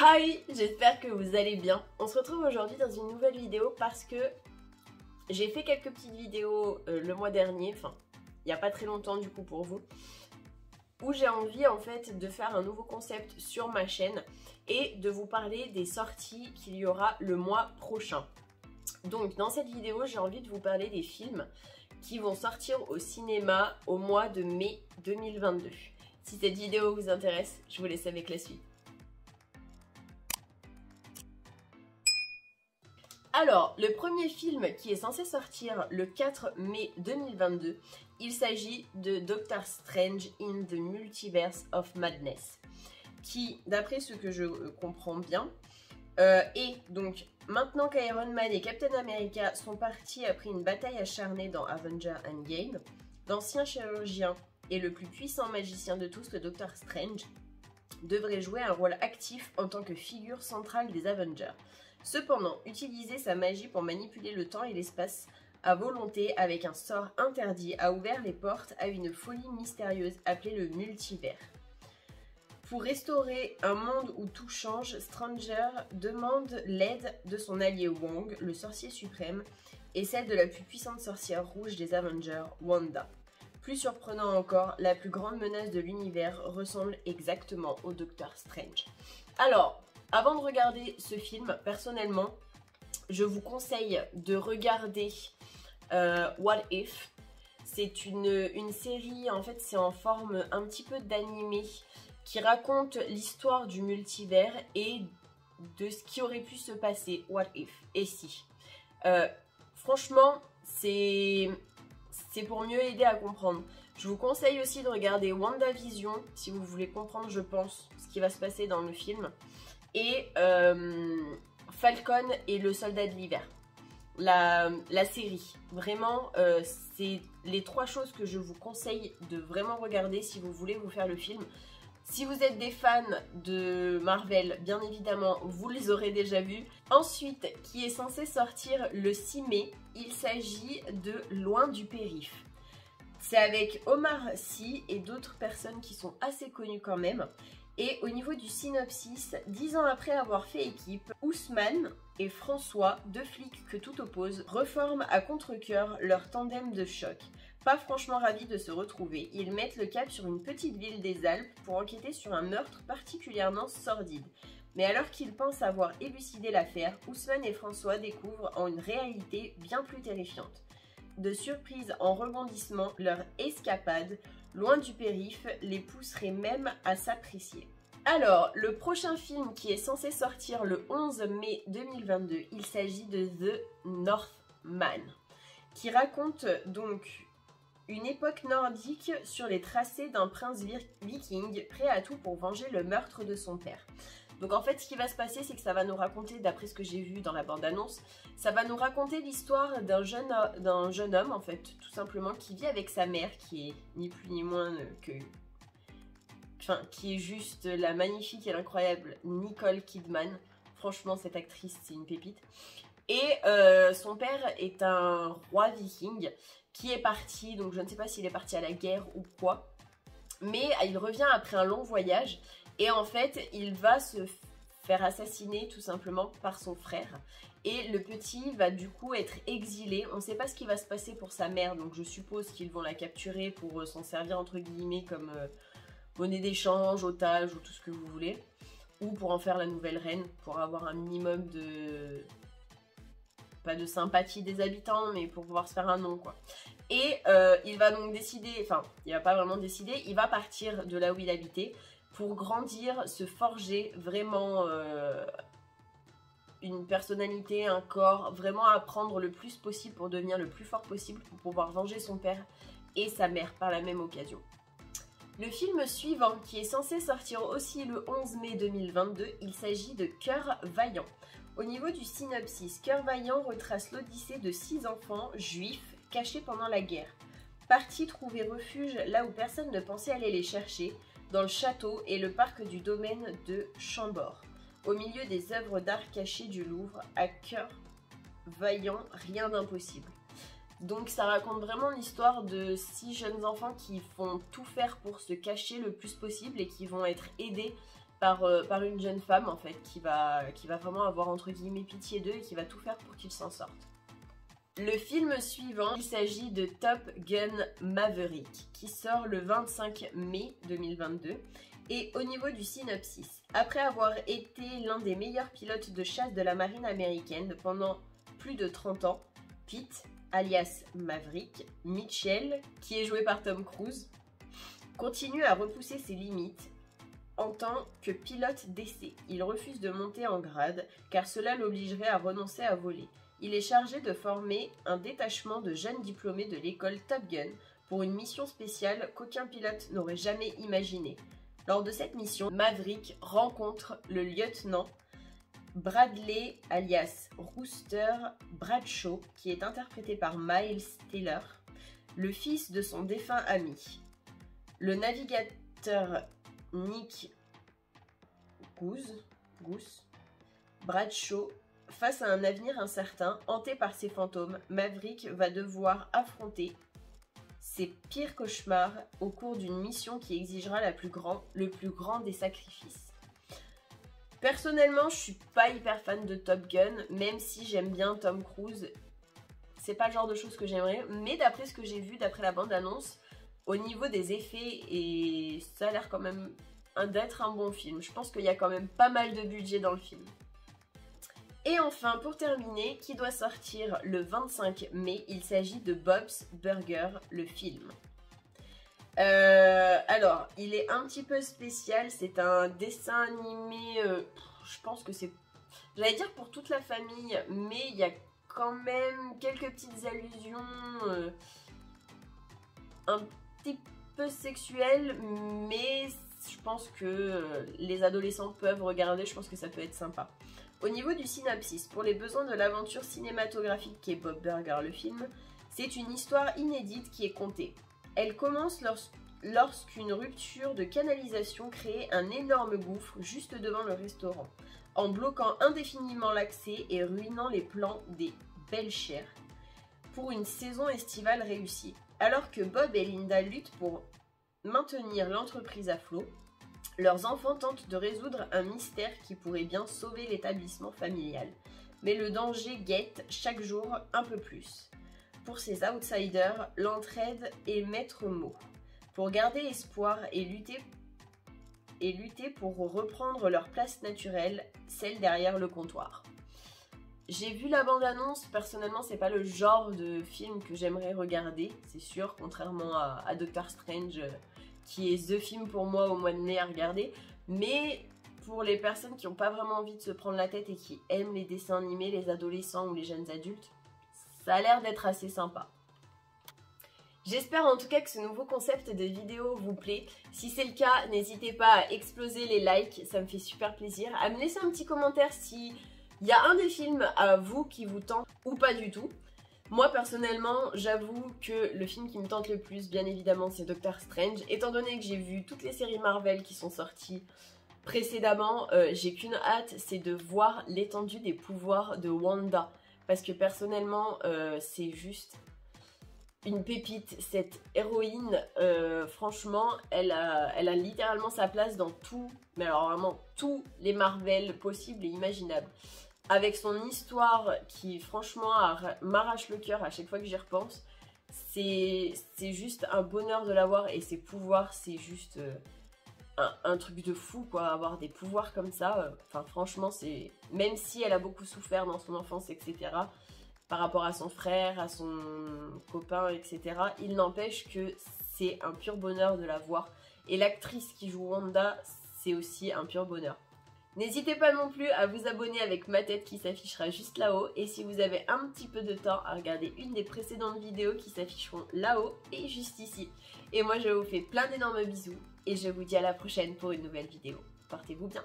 Hi, j'espère que vous allez bien. On se retrouve aujourd'hui dans une nouvelle vidéo parce que j'ai fait quelques petites vidéos le mois dernier, enfin il n'y a pas très longtemps du coup pour vous, où j'ai envie en fait de faire un nouveau concept sur ma chaîne et de vous parler des sorties qu'il y aura le mois prochain. Donc dans cette vidéo j'ai envie de vous parler des films qui vont sortir au cinéma au mois de mai 2022. Si cette vidéo vous intéresse, je vous laisse avec la suite. Alors, le premier film qui est censé sortir le 4 mai 2022, il s'agit de Doctor Strange in the Multiverse of Madness, qui, d'après ce que je comprends bien, est donc maintenant qu'Iron Man et Captain America sont partis après une bataille acharnée dans Avengers Endgame, l'ancien chirurgien et le plus puissant magicien de tous, le Doctor Strange, devrait jouer un rôle actif en tant que figure centrale des Avengers. Cependant, utiliser sa magie pour manipuler le temps et l'espace à volonté avec un sort interdit a ouvert les portes à une folie mystérieuse appelée le multivers. Pour restaurer un monde où tout change, Stranger demande l'aide de son allié Wong, le sorcier suprême, et celle de la plus puissante sorcière rouge des Avengers, Wanda. Plus surprenant encore, la plus grande menace de l'univers ressemble exactement au Docteur Strange. Alors, avant de regarder ce film, personnellement, je vous conseille de regarder What If. C'est une série, en fait c'est en forme un petit peu d'animé qui raconte l'histoire du multivers et de ce qui aurait pu se passer. What If, et si. Franchement, c'est pour mieux aider à comprendre. Je vous conseille aussi de regarder WandaVision si vous voulez comprendre, je pense, ce qui va se passer dans le film. Et Falcon et le soldat de l'hiver, la série. Vraiment, c'est les trois choses que je vous conseille de vraiment regarder si vous voulez vous faire le film. Si vous êtes des fans de Marvel, bien évidemment, vous les aurez déjà vus. Ensuite, qui est censé sortir le 6 mai, il s'agit de Loin du périph'. C'est avec Omar Sy et d'autres personnes qui sont assez connues quand même. Et au niveau du synopsis, 10 ans après avoir fait équipe, Ousmane et François, deux flics que tout oppose, reforment à contre-cœur leur tandem de choc. Pas franchement ravis de se retrouver, ils mettent le cap sur une petite ville des Alpes pour enquêter sur un meurtre particulièrement sordide. Mais alors qu'ils pensent avoir élucidé l'affaire, Ousmane et François découvrent en une réalité bien plus terrifiante. De surprise en rebondissement, leur escapade, loin du périph', les pousserait même à s'apprécier. Alors, le prochain film qui est censé sortir le 11 mai 2022, il s'agit de The Northman, qui raconte donc une époque nordique sur les tracés d'un prince viking prêt à tout pour venger le meurtre de son père. Donc en fait ce qui va se passer, c'est que ça va nous raconter, d'après ce que j'ai vu dans la bande-annonce, ça va nous raconter l'histoire d'un jeune homme en fait, tout simplement, qui vit avec sa mère, qui est ni plus ni moins que... Enfin, qui est juste la magnifique et l'incroyable Nicole Kidman. Franchement, cette actrice, c'est une pépite. Et son père est un roi viking qui est parti, donc je ne sais pas s'il est parti à la guerre ou quoi, mais il revient après un long voyage. Et en fait, il va se faire assassiner tout simplement par son frère. Et le petit va du coup être exilé. On ne sait pas ce qui va se passer pour sa mère, donc je suppose qu'ils vont la capturer pour s'en servir entre guillemets comme monnaie d'échange, otage ou tout ce que vous voulez. Ou pour en faire la nouvelle reine, pour avoir un minimum de... pas de sympathie des habitants, mais pour pouvoir se faire un nom quoi. Et il va donc décider, enfin il va pas vraiment décider, il va partir de là où il habitait pour grandir, se forger vraiment une personnalité, un corps, vraiment apprendre le plus possible pour devenir le plus fort possible pour pouvoir venger son père et sa mère par la même occasion. Le film suivant, qui est censé sortir aussi le 11 mai 2022, il s'agit de Cœur Vaillant. Au niveau du synopsis, Cœur Vaillant retrace l'odyssée de 6 enfants juifs cachés pendant la guerre. Partis trouver refuge là où personne ne pensait aller les chercher, dans le château et le parc du domaine de Chambord, au milieu des œuvres d'art cachées du Louvre, à Cœur Vaillant, rien d'impossible. Donc ça raconte vraiment l'histoire de 6 jeunes enfants qui font tout faire pour se cacher le plus possible et qui vont être aidés par une jeune femme en fait qui va vraiment avoir entre guillemets pitié d'eux et qui va tout faire pour qu'ils s'en sortent. Le film suivant, il s'agit de Top Gun Maverick qui sort le 25 mai 2022. Et au niveau du synopsis, après avoir été l'un des meilleurs pilotes de chasse de la marine américaine pendant plus de 30 ans, Pete, alias Maverick Mitchell, qui est joué par Tom Cruise, continue à repousser ses limites en tant que pilote d'essai. Il refuse de monter en grade car cela l'obligerait à renoncer à voler. Il est chargé de former un détachement de jeunes diplômés de l'école Top Gun pour une mission spéciale qu'aucun pilote n'aurait jamais imaginée. Lors de cette mission, Maverick rencontre le lieutenant Bradley alias Rooster Bradshaw, qui est interprété par Miles Teller, le fils de son défunt ami. Le navigateur Nick Goose Bradshaw. Face à un avenir incertain, hanté par ses fantômes, Maverick va devoir affronter ses pires cauchemars au cours d'une mission qui exigera le plus grand des sacrifices. Personnellement, je suis pas hyper fan de Top Gun, même si j'aime bien Tom Cruise. C'est pas le genre de choses que j'aimerais, mais d'après ce que j'ai vu, d'après la bande-annonce, au niveau des effets, et ça a l'air quand même d'être un bon film. Je pense qu'il y a quand même pas mal de budget dans le film. Et enfin, pour terminer, qui doit sortir le 25 mai, il s'agit de Bob's Burger, le film. Alors, il est un petit peu spécial, c'est un dessin animé, je pense que c'est, j'allais dire pour toute la famille, mais il y a quand même quelques petites allusions un petit peu sexuelles, mais je pense que les adolescents peuvent regarder, je pense que ça peut être sympa. Au niveau du synopsis, pour les besoins de l'aventure cinématographique qu'est Bob Burger le film, c'est une histoire inédite qui est contée. Elle commence lorsqu'une rupture de canalisation crée un énorme gouffre juste devant le restaurant, en bloquant indéfiniment l'accès et ruinant les plans des belles chairs pour une saison estivale réussie. Alors que Bob et Linda luttent pour maintenir l'entreprise à flot, leurs enfants tentent de résoudre un mystère qui pourrait bien sauver l'établissement familial. Mais le danger guette chaque jour un peu plus. Pour ces outsiders, l'entraide est maître mot. Pour garder espoir et lutter pour reprendre leur place naturelle, celle derrière le comptoir. J'ai vu la bande-annonce, personnellement c'est pas le genre de film que j'aimerais regarder, c'est sûr, contrairement à Doctor Strange, qui est the film pour moi au mois de mai à regarder, mais pour les personnes qui n'ont pas vraiment envie de se prendre la tête et qui aiment les dessins animés, les adolescents ou les jeunes adultes, ça a l'air d'être assez sympa. J'espère en tout cas que ce nouveau concept de vidéo vous plaît. Si c'est le cas, n'hésitez pas à exploser les likes, ça me fait super plaisir. À me laisser un petit commentaire si il y a un des films à vous qui vous tente ou pas du tout. Moi personnellement, j'avoue que le film qui me tente le plus, bien évidemment, c'est Doctor Strange. Étant donné que j'ai vu toutes les séries Marvel qui sont sorties précédemment, j'ai qu'une hâte, c'est de voir l'étendue des pouvoirs de Wanda. Parce que personnellement, c'est juste une pépite. Cette héroïne, franchement, elle a littéralement sa place dans tout, mais alors vraiment tous les Marvel possibles et imaginables. Avec son histoire qui franchement m'arrache le cœur à chaque fois que j'y repense, c'est juste un bonheur de l'avoir et ses pouvoirs c'est juste un truc de fou quoi, avoir des pouvoirs comme ça, enfin franchement c'est, même si elle a beaucoup souffert dans son enfance etc, par rapport à son frère, à son copain etc, il n'empêche que c'est un pur bonheur de la voir et l'actrice qui joue Wanda c'est aussi un pur bonheur. N'hésitez pas non plus à vous abonner avec ma tête qui s'affichera juste là-haut et si vous avez un petit peu de temps à regarder une des précédentes vidéos qui s'afficheront là-haut et juste ici. Et moi je vous fais plein d'énormes bisous et je vous dis à la prochaine pour une nouvelle vidéo. Portez-vous bien.